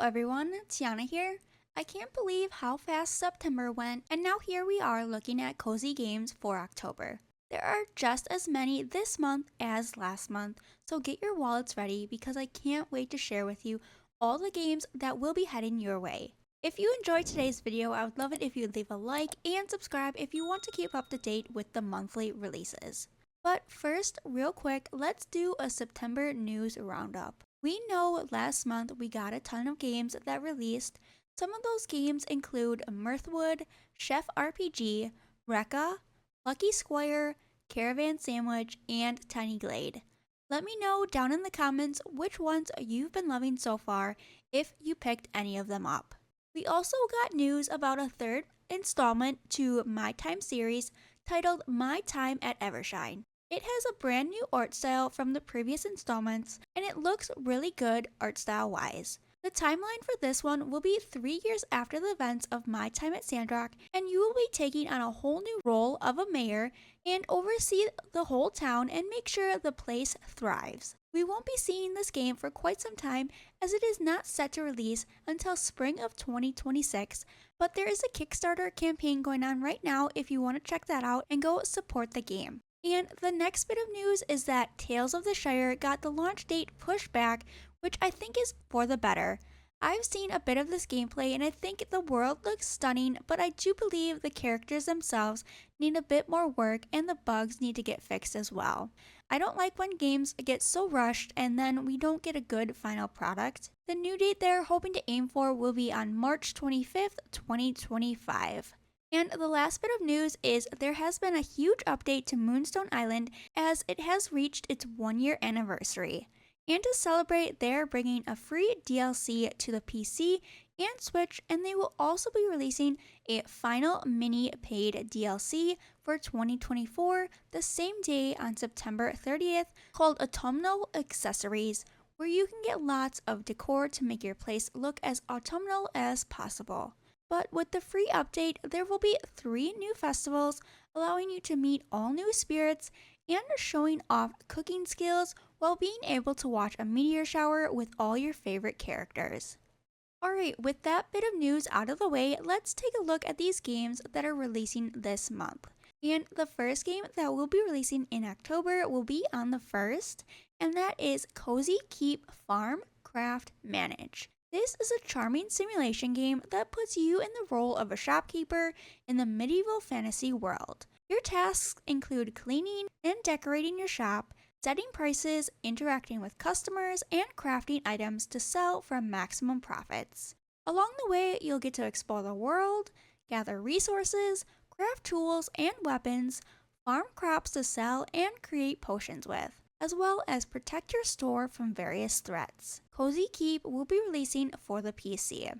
everyone, Tiana here. I can't believe how fast September went, and now here we are looking at cozy games for October. There are just as many this month as last month, so get your wallets ready because I can't wait to share with you all the games that will be heading your way. If you enjoyed today's video, I would love it if you'd leave a like and subscribe if you want to keep up to date with the monthly releases. But first, real quick, let's do a September news roundup. We know last month we got a ton of games that released. Some of those games include Mirthwood, Chef RPG, Rekka, Lucky Squire, Caravan Sandwich, and Tiny Glade. Let me know down in the comments which ones you've been loving so far if you picked any of them up. We also got news about a third installment to My Time series titled My Time at Evershine. It has a brand new art style from the previous installments, and it looks really good art style wise. The timeline for this one will be 3 years after the events of My Time at Sandrock, and you will be taking on a whole new role of a mayor and oversee the whole town and make sure the place thrives. We won't be seeing this game for quite some time as it is not set to release until spring of 2026, but there is a Kickstarter campaign going on right now if you want to check that out and go support the game. And the next bit of news is that Tales of the Shire got the launch date pushed back, which I think is for the better. I've seen a bit of this gameplay and I think the world looks stunning, but I do believe the characters themselves need a bit more work and the bugs need to get fixed as well. I don't like when games get so rushed and then we don't get a good final product. The new date they're hoping to aim for will be on March 25th, 2025. And the last bit of news is there has been a huge update to Moonstone Island as it has reached its 1-year anniversary. And to celebrate, they're bringing a free DLC to the PC and Switch, and they will also be releasing a final mini paid DLC for 2024 the same day on September 30th called Autumnal Accessories, where you can get lots of decor to make your place look as autumnal as possible. But with the free update, there will be 3 new festivals allowing you to meet all new spirits and showing off cooking skills while being able to watch a meteor shower with all your favorite characters. Alright, with that bit of news out of the way, let's take a look at these games that are releasing this month. And the first game that will be releasing in October will be on the 1st, and that is Cozy Keep Farm Craft Manage. This is a charming simulation game that puts you in the role of a shopkeeper in the medieval fantasy world. Your tasks include cleaning and decorating your shop, setting prices, interacting with customers, and crafting items to sell for maximum profits. Along the way, you'll get to explore the world, gather resources, craft tools and weapons, farm crops to sell, and create potions with, as well as protect your store from various threats. Cozy Keep will be releasing for the PC.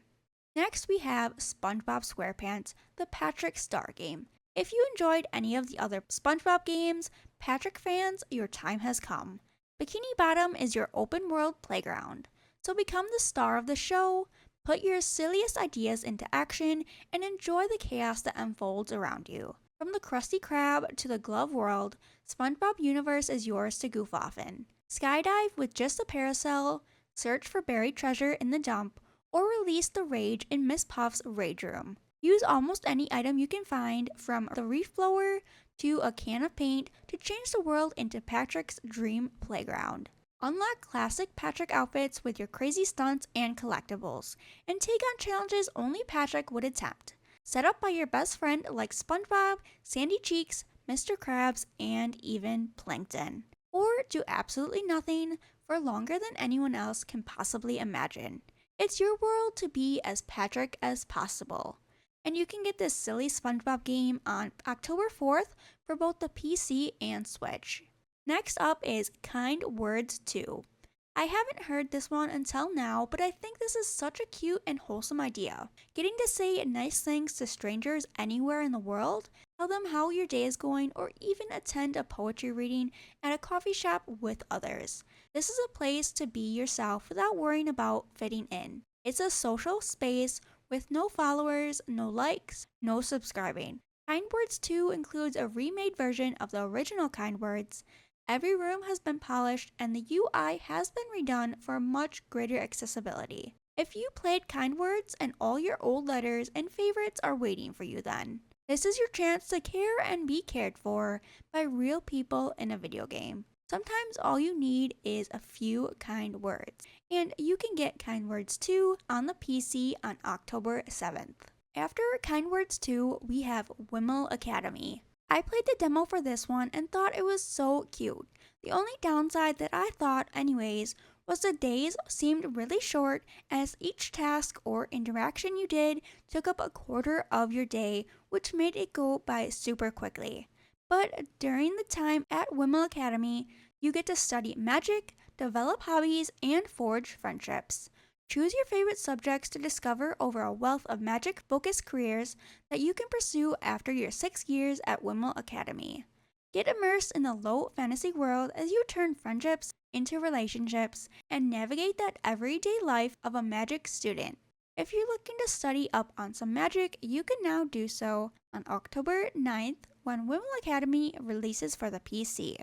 Next, we have Spongebob Squarepants, the Patrick Star game. If you enjoyed any of the other Spongebob games, Patrick fans, your time has come. Bikini Bottom is your open world playground. So become the star of the show, put your silliest ideas into action, and enjoy the chaos that unfolds around you. From the Krusty Krab to the Glove World, SpongeBob Universe is yours to goof off in. Skydive with just a parasol, search for buried treasure in the dump, or release the rage in Miss Puff's Rage Room. Use almost any item you can find, from the reef blower to a can of paint, to change the world into Patrick's dream playground. Unlock classic Patrick outfits with your crazy stunts and collectibles, and take on challenges only Patrick would attempt. Set up by your best friend like SpongeBob, Sandy Cheeks, Mr. Krabs, and even Plankton. Or do absolutely nothing for longer than anyone else can possibly imagine. It's your world to be as Patrick as possible. And you can get this silly SpongeBob game on October 4th for both the PC and Switch. Next up is Kind Words 2. I haven't heard this one until now, but I think this is such a cute and wholesome idea. Getting to say nice things to strangers anywhere in the world, tell them how your day is going, or even attend a poetry reading at a coffee shop with others. This is a place to be yourself without worrying about fitting in. It's a social space with no followers, no likes, no subscribing. Kind Words 2 includes a remade version of the original Kind Words. Every room has been polished and the UI has been redone for much greater accessibility. If you played kind words, and all your old letters and favorites are waiting for you then. This is your chance to care and be cared for by real people in a video game. Sometimes all you need is a few kind words, and you can get Kind Words 2 on the PC on October 7th. After Kind Words 2, we have Whimel Academy. I played the demo for this one and thought it was so cute. The only downside that I thought anyways was the days seemed really short, as each task or interaction you did took up a quarter of your day, which made it go by super quickly. But during the time at Whimel Academy, you get to study magic, develop hobbies, and forge friendships. Choose your favorite subjects to discover over a wealth of magic-focused careers that you can pursue after your 6 years at Whimel Academy. Get immersed in the low fantasy world as you turn friendships into relationships and navigate that everyday life of a magic student. If you're looking to study up on some magic, you can now do so on October 9th when Whimel Academy releases for the PC.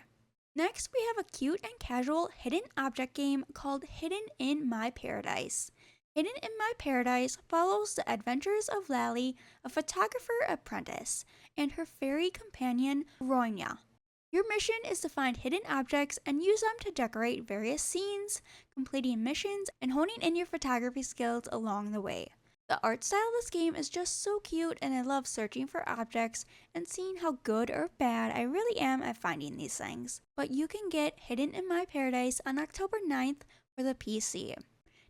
Next, we have a cute and casual hidden object game called Hidden in My Paradise. Hidden in My Paradise follows the adventures of Lally, a photographer apprentice, and her fairy companion, Ronya. Your mission is to find hidden objects and use them to decorate various scenes, completing missions, and honing in your photography skills along the way. The art style of this game is just so cute, and I love searching for objects and seeing how good or bad I really am at finding these things. But you can get Hidden in My Paradise on October 9th for the PC.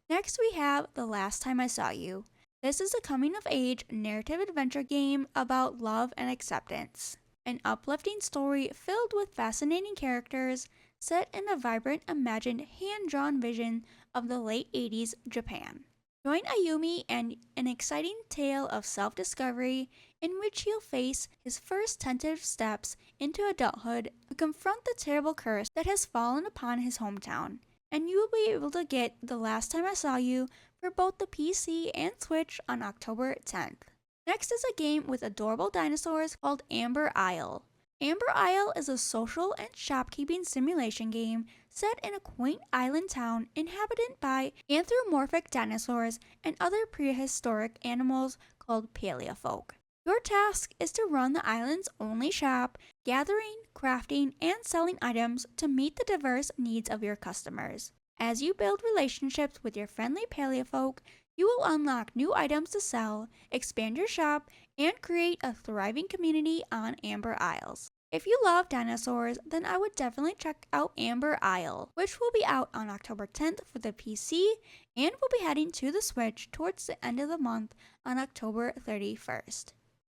Next we have The Last Time I Saw You. This is a coming-of-age narrative adventure game about love and acceptance. An uplifting story filled with fascinating characters set in a vibrant, imagined, hand-drawn vision of the late 80s Japan. Join Ayumi in an exciting tale of self-discovery in which he'll face his first tentative steps into adulthood to confront the terrible curse that has fallen upon his hometown. And you will be able to get The Last Time I Saw You for both the PC and Switch on October 10th. Next is a game with adorable dinosaurs called Amber Isle. Amber Isle is a social and shopkeeping simulation game set in a quaint island town inhabited by anthropomorphic dinosaurs and other prehistoric animals called paleofolk. Your task is to run the island's only shop, gathering, crafting, and selling items to meet the diverse needs of your customers. As you build relationships with your friendly paleofolk, you will unlock new items to sell, expand your shop, and create a thriving community on Amber Isles. If you love dinosaurs, then I would definitely check out Amber Isle, which will be out on October 10th for the PC and will be heading to the Switch towards the end of the month on October 31st.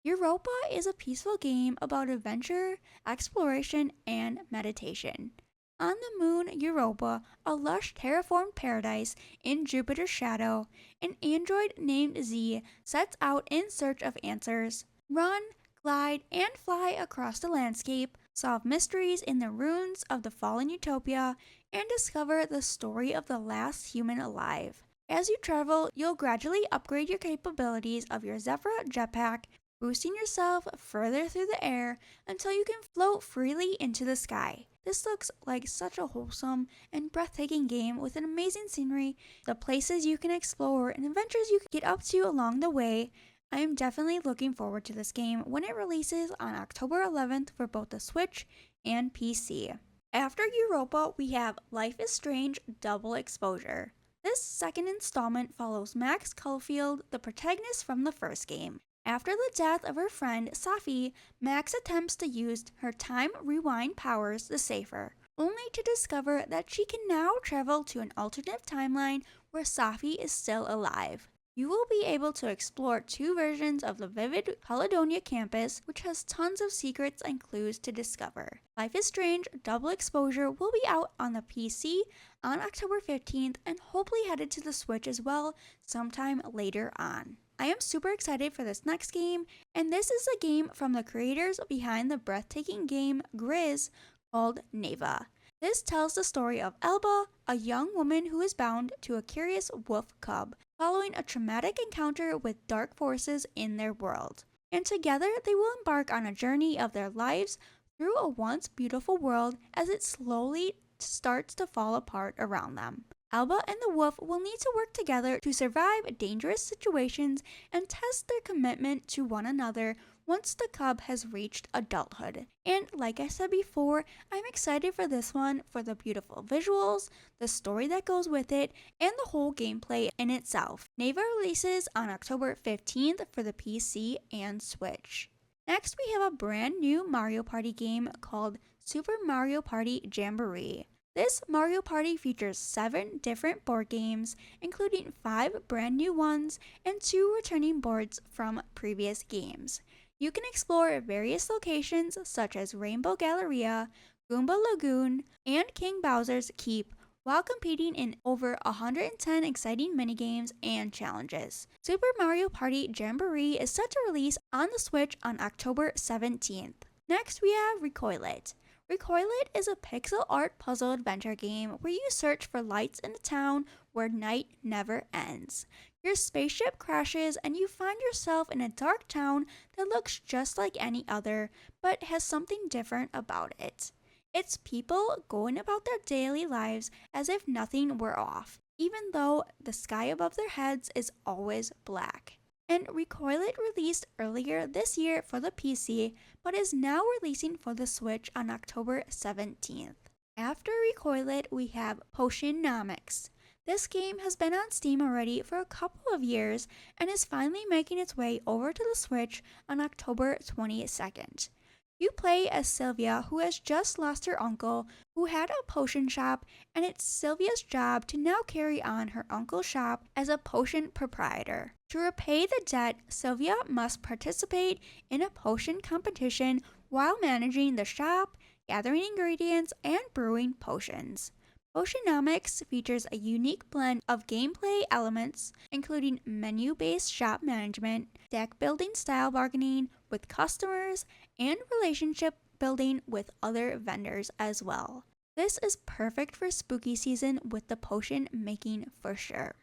Europa is a peaceful game about adventure, exploration, and meditation. On the moon Europa, a lush terraformed paradise in Jupiter's shadow, an android named Z sets out in search of answers. Run, glide, and fly across the landscape, solve mysteries in the ruins of the fallen utopia, and discover the story of the last human alive. As you travel, you'll gradually upgrade your capabilities of your Zephyr jetpack, boosting yourself further through the air until you can float freely into the sky. This looks like such a wholesome and breathtaking game with an amazing scenery, the places you can explore, and adventures you can get up to along the way. I am definitely looking forward to this game when it releases on October 11th for both the Switch and PC. After Europa, we have Life is Strange Double Exposure. This second installment follows Max Caulfield, the protagonist from the first game. After the death of her friend Safi, Max attempts to use her time rewind powers to save her, only to discover that she can now travel to an alternate timeline where Safi is still alive. You will be able to explore two versions of the vivid Caledonia campus, which has tons of secrets and clues to discover. Life is Strange Double Exposure will be out on the PC on October 15th and hopefully headed to the Switch as well sometime later on. I am super excited for this next game, and this is a game from the creators behind the breathtaking game Grizz called Neva. This tells the story of Elba, a young woman who is bound to a curious wolf cub, following a traumatic encounter with dark forces in their world. And together they will embark on a journey of their lives through a once beautiful world as it slowly starts to fall apart around them. Alba and the wolf will need to work together to survive dangerous situations and test their commitment to one another once the cub has reached adulthood. And like I said before, I'm excited for this one for the beautiful visuals, the story that goes with it, and the whole gameplay in itself. Neva releases on October 15th for the PC and Switch. Next, we have a brand new Mario Party game called Super Mario Party Jamboree. This Mario Party features 7 different board games, including 5 brand new ones and 2 returning boards from previous games. You can explore various locations such as Rainbow Galleria, Goomba Lagoon, and King Bowser's Keep while competing in over 110 exciting minigames and challenges. Super Mario Party Jamboree is set to release on the Switch on October 17th. Next, we have Recolit. Recolit is a pixel art puzzle adventure game where you search for lights in a town where night never ends. Your spaceship crashes and you find yourself in a dark town that looks just like any other, but has something different about it. It's people going about their daily lives as if nothing were off, even though the sky above their heads is always black. And Recolit released earlier this year for the PC, but is now releasing for the Switch on October 17th. After Recolit, we have Potionomics. This game has been on Steam already for a couple of years and is finally making its way over to the Switch on October 22nd. You play as Sylvia, who has just lost her uncle, who had a potion shop, and it's Sylvia's job to now carry on her uncle's shop as a potion proprietor. To repay the debt, Sylvia must participate in a potion competition while managing the shop, gathering ingredients, and brewing potions. Potionomics features a unique blend of gameplay elements, including menu-based shop management, deck building style bargaining with customers, and relationship building with other vendors as well. This is perfect for spooky season with the potion making for sure.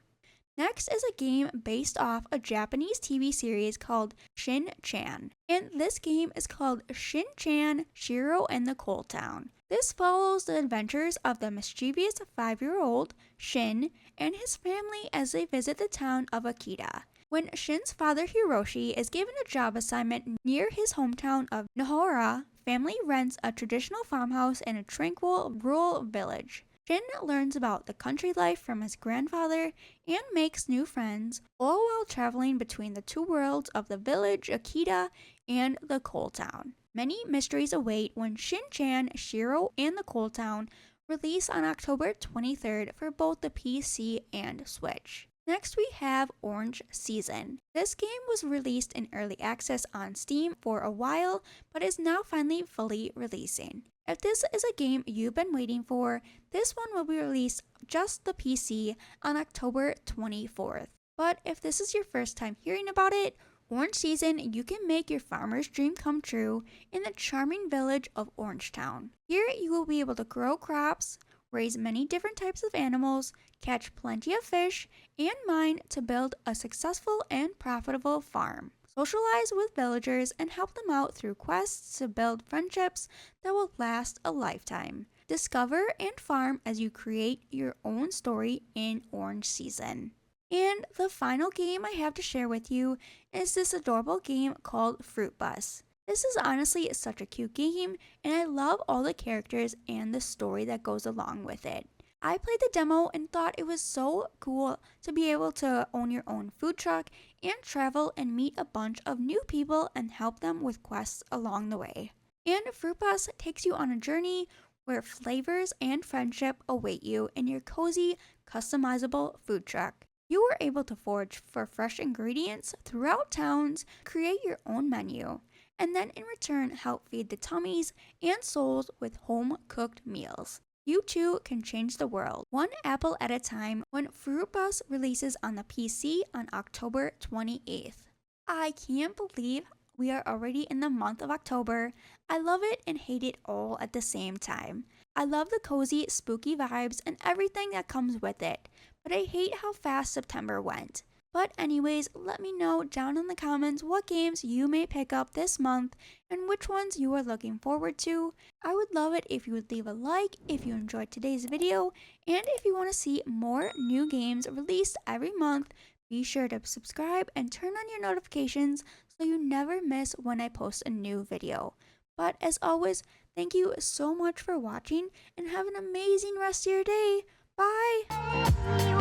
Next is a game based off a Japanese TV series called Shin, and this game is called Shin, Shiro and the Coal Town. This follows the adventures of the mischievous 5-year-old Shin and his family as they visit the town of Akita. When Shin's father Hiroshi is given a job assignment near his hometown of Nahora, family rents a traditional farmhouse in a tranquil rural village. Shin learns about the country life from his grandfather and makes new friends, all while traveling between the two worlds of the village Akita and the coal town. Many mysteries await when Shin, Shiro, and the Coal Town release on October 23rd for both the PC and Switch. Next we have Orange Season. This game was released in early access on Steam for a while, but is now finally fully releasing. If this is a game you've been waiting for, this one will be released just the PC on October 24th. But if this is your first time hearing about it, Orange Season, you can make your farmer's dream come true in the charming village of Orangetown. Here you will be able to grow crops, raise many different types of animals, catch plenty of fish, and mine to build a successful and profitable farm. Socialize with villagers and help them out through quests to build friendships that will last a lifetime. Discover and farm as you create your own story in Orange Season. And the final game I have to share with you is this adorable game called Fruitbus. This is honestly such a cute game, and I love all the characters and the story that goes along with it. I played the demo and thought it was so cool to be able to own your own food truck and travel and meet a bunch of new people and help them with quests along the way. And Fruitbus takes you on a journey where flavors and friendship await you in your cozy, customizable food truck. You are able to forage for fresh ingredients throughout towns, create your own menu, and then in return help feed the tummies and souls with home-cooked meals. You too can change the world, one apple at a time, when Fruitbus releases on the PC on October 28th. I can't believe we are already in the month of October. I love it and hate it all at the same time. I love the cozy, spooky vibes and everything that comes with it, but I hate how fast September went. But anyways, let me know down in the comments what games you may pick up this month and which ones you are looking forward to. I would love it if you would leave a like if you enjoyed today's video, and if you want to see more new games released every month, be sure to subscribe and turn on your notifications so you never miss when I post a new video. But as always, thank you so much for watching and have an amazing rest of your day. Bye!